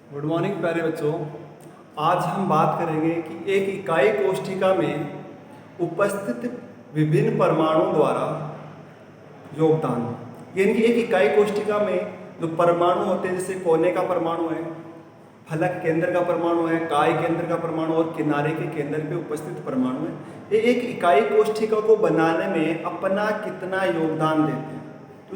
Good morning प्यारे बच्चों। आज हम बात करेंगे कि एक इकाई कोष्ठिका में उपस्थित विभिन्न परमाणुओं द्वारा योगदान, यानी कि एक इकाई कोष्ठिका में जो परमाणु होते हैं, जैसे कोने का परमाणु है, फलक केंद्र का परमाणु है, काय केंद्र का परमाणु और किनारे के केंद्र पे उपस्थित परमाणु है, ये एक इकाई कोष्ठिका को बनाने में अपना कितना योगदान देते हैं, तो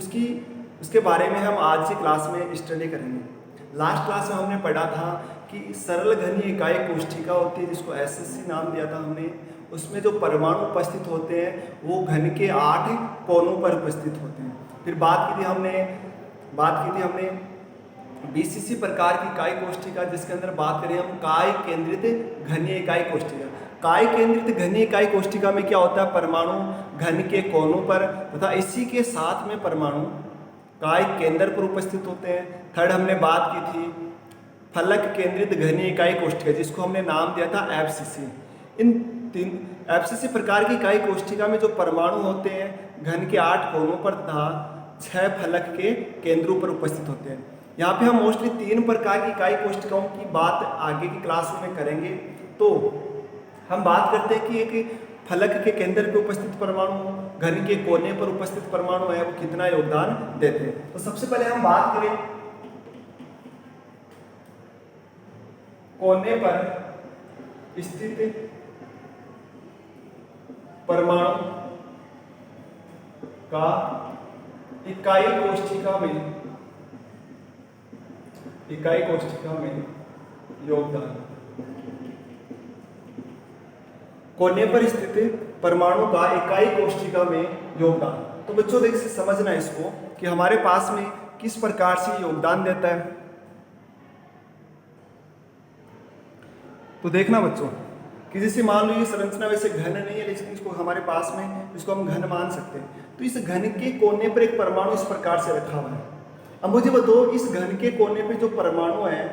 उसके बारे में हम आज की क्लास में स्टडी करेंगे। लास्ट क्लास में हमने पढ़ा था कि सरल घनीय इकाई कोष्ठिका होती है, जिसको एसएससी नाम दिया था हमने। उसमें जो परमाणु उपस्थित होते हैं वो घन के 8 कोनों पर उपस्थित होते हैं। फिर बात की थी हमने बीसीसी प्रकार की इकाई कोष्ठिका, जिसके अंदर बात करें हम काय केंद्रित घनीय इकाई कोष्ठिका। काय केंद्रित घनीय इकाई कोष्ठिका में क्या होता है, परमाणु घन के कोनों पर तथा इसी के साथ में परमाणु काय केंद्र पर उपस्थित होते हैं। थर्ड हमने बात की थी फलक केंद्रित घनीय इकाई कोष्ठिका, जिसको हमने नाम दिया था एफसीसी। इन तीन एफसीसी प्रकार की इकाई कोष्ठिका में जो परमाणु होते हैं घन के 8 कोनों पर तथा 6 फलक के केंद्रों पर उपस्थित होते हैं। यहाँ पे हम मोस्टली 3 प्रकार की इकाई कोष्ठिकाओं की बात आगे की क्लास में करेंगे। तो हम बात करते हैं कि एक फलक के केंद्र पे उपस्थित परमाणु, घन के कोने पर उपस्थित परमाणु है, वो कितना योगदान देते हैं। तो सबसे पहले हम बात करें कोने पर स्थित परमाणु का इकाई कोष्ठिका में योगदान। कोने पर स्थित परमाणु का इकाई कोष्ठिका में योगदान। तो बच्चों देख से समझना इसको कि हमारे पास में किस प्रकार से योगदान देता है। तो देखना बच्चों कि जैसे मान लो ये संरचना वैसे घन नहीं है, लेकिन इसको हमारे पास में इसको हम घन मान सकते हैं। तो इस घन के कोने पर एक परमाणु इस प्रकार से रखा हुआ है। अब मुझे बताओ इस घन के कोने पे जो परमाणु है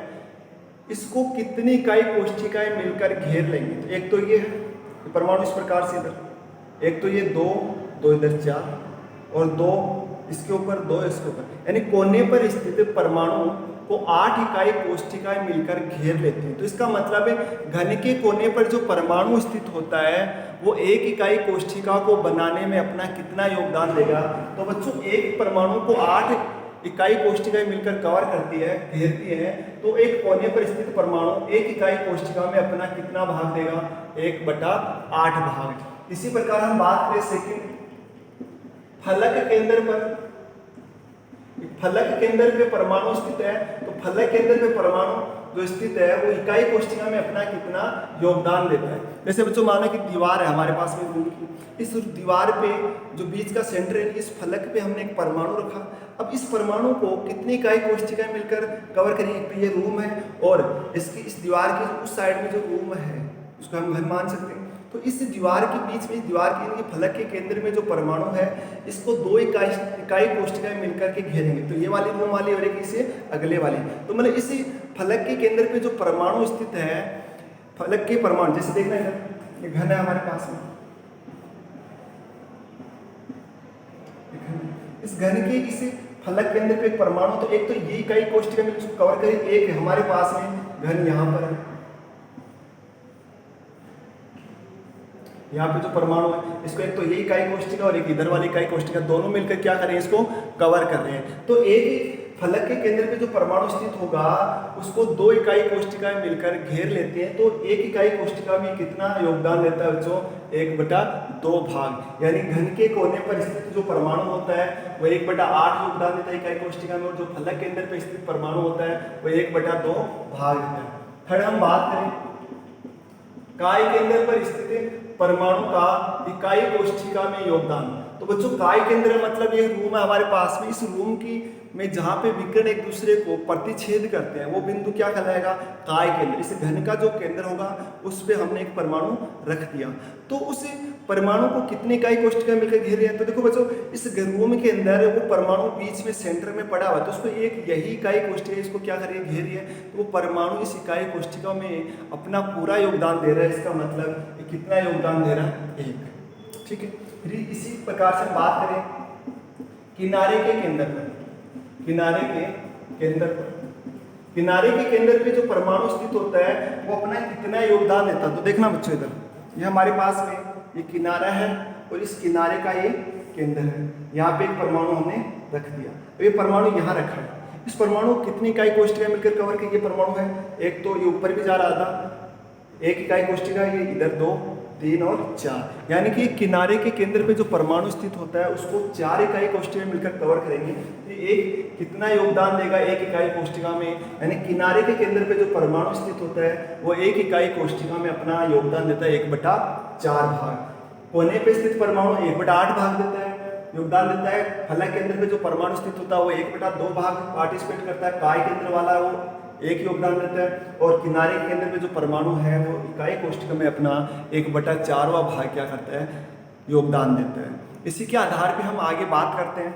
इसको कितनी इकाई कोष्ठिकाएं मिलकर घेर लेंगे। तो एक तो ये है परमाणु इस प्रकार से इधर, एक तो ये दो इधर 4 और 2 इसके ऊपर 2 इसके ऊपर, यानी कोने पर स्थित परमाणु को 8 इकाई कोष्ठिकाएं मिलकर घेर लेते हैं। तो इसका मतलब है घन के कोने पर जो परमाणु स्थित होता है वो एक इकाई कोष्ठिका को बनाने में अपना कितना योगदान देगा। तो बच्चों एक परमाणु को 8 इकाई कोष्ठिकाएं मिलकर कवर करती है, घेरती है। तो एक कोने पर स्थित परमाणु एक इकाई कोष्ठिका में अपना कितना भाग देगा, 1/8 भाग। इसी प्रकार हम बात करें सेकंड फलक केंद्र पे परमाणु स्थित है। तो फलक केंद्र पे परमाणु जो स्थित है वो इकाई कोष्ठिका में अपना कितना योगदान देता है। जैसे बच्चों मानो कि दीवार है हमारे पास में रूम की, इस दीवार पे जो बीच का सेंटर है, इस फलक पे हमने एक परमाणु रखा। अब इस परमाणु को कितनी इकाई कोष्ठिकाएं मिलकर कवर करेंगे। एक तो ये रूम है और इसकी इस दीवार के उस साइड में जो रूम है उसको हम घन मान सकते हैं। तो इस दीवार के बीच में, दीवार के फलक के केंद्र में जो परमाणु है इसको 2 इकाई कोष्ठिकाएं मिलकर के घेरेंगे। तो ये वाली रूम वाली और एक इसे अगले वाली। तो मतलब इस फलक के केंद्र पे जो परमाणु स्थित है, फलक के परमाणु जैसे देखना इधर ये घन है हमारे पास में, इस घन के इस फलक केंद्र पे एक परमाणु, तो एक तो ये इकाई कोष्ठिका में इसको कवर करें, एक हमारे पास में घन यहाँ पर है, यहाँ पे जो परमाणु है इसको एक तो ये इकाई कोष्ठिका और एक इधर वाली इकाई कोष्ठिका दोनों मिलकर क्या कर रहे हैं, इसको कवर कर रहे हैं। तो एक फलक के केंद्र पे जो परमाणु स्थित होगा उसको 2 इकाई कोष्ठिकाएं मिलकर घेर लेते हैं। तो एक इकाई कोष्ठिका में कितना योगदान देता है बच्चों, 1/2 भाग। यानी घन के कोने पर स्थित जो परमाणु होता है वो 1/8 योगदान देता है इकाई कोष्ठिका में, और जो फलक केंद्र पर स्थित परमाणु होता है वो 1/2 भाग देता है। थर्ड हम बात करें काय केंद्र पर स्थित परमाणु का इकाई कोष्ठिका में योगदान। तो बच्चों काय केंद्र मतलब ये रूम है हमारे पास में, इस रूम की में जहाँ पे विकिरण एक दूसरे को प्रतिच्छेद करते हैं वो बिंदु क्या कहलाएगा, काय केंद्र। इस घन का जो केंद्र होगा उस पे हमने एक परमाणु रख दिया। तो उस परमाणु को कितने इकाई कोष्ठिका मिलकर घेर रहे हैं। तो देखो बच्चों इस रूम के अंदर वो परमाणु बीच में सेंटर में पड़ा हुआ है, तो उसको एक यही इकाई कोष्ठिका इसको क्या कर रही है, घेर रही है। तो वो परमाणु इस इकाई कोष्ठिका में अपना पूरा योगदान दे रहा है। इसका मतलब कितना योगदान दे रहा है, 1। ठीक है। फिर इसी प्रकार से बात किनारे के केंद्र पर, किनारे के केंद्र पे जो परमाणु स्थित होता है वो अपना कितना योगदान देता है। तो देखना बच्चों, इधर ये हमारे पास में ये किनारा है और इस किनारे का ये केंद्र है। यहाँ पे एक परमाणु हमने रख दिया, तो ये परमाणु यहाँ रखा है। इस परमाणु कितनी इकाई कोष्ठिका मिलकर कवर की ये परमाणु है? एक तो ये ऊपर भी जा रहा था, एक इकाई कोष्ठिका, ये इधर 2, 3 और 4, यानी कि किनारे के केंद्र पे जो परमाणु स्थित होता है उसको 4 इकाई कोष्ठिका मिलकर कवर करेंगे। तो एक कितना योगदान देगा एक इकाई कोष्ठिका में, यानी किनारे के केंद्र पे जो परमाणु स्थित होता है वो एक इकाई कोष्ठिका में अपना योगदान देता है 1/4 भाग। कोने पे स्थित परमाणु 1/8 भाग देता है, योगदान देता है। फलक केंद्र पे जो परमाणु स्थित होता है वो 1/2 भाग पार्टिसिपेट करता है। काय केंद्र वाला वो 1 योगदान देता है, और किनारे के केंद्र पे जो परमाणु है वो इकाई कोष्ठिका में अपना 1/4वां भाग क्या करता है, योगदान देता है। इसी के आधार पे हम आगे बात करते हैं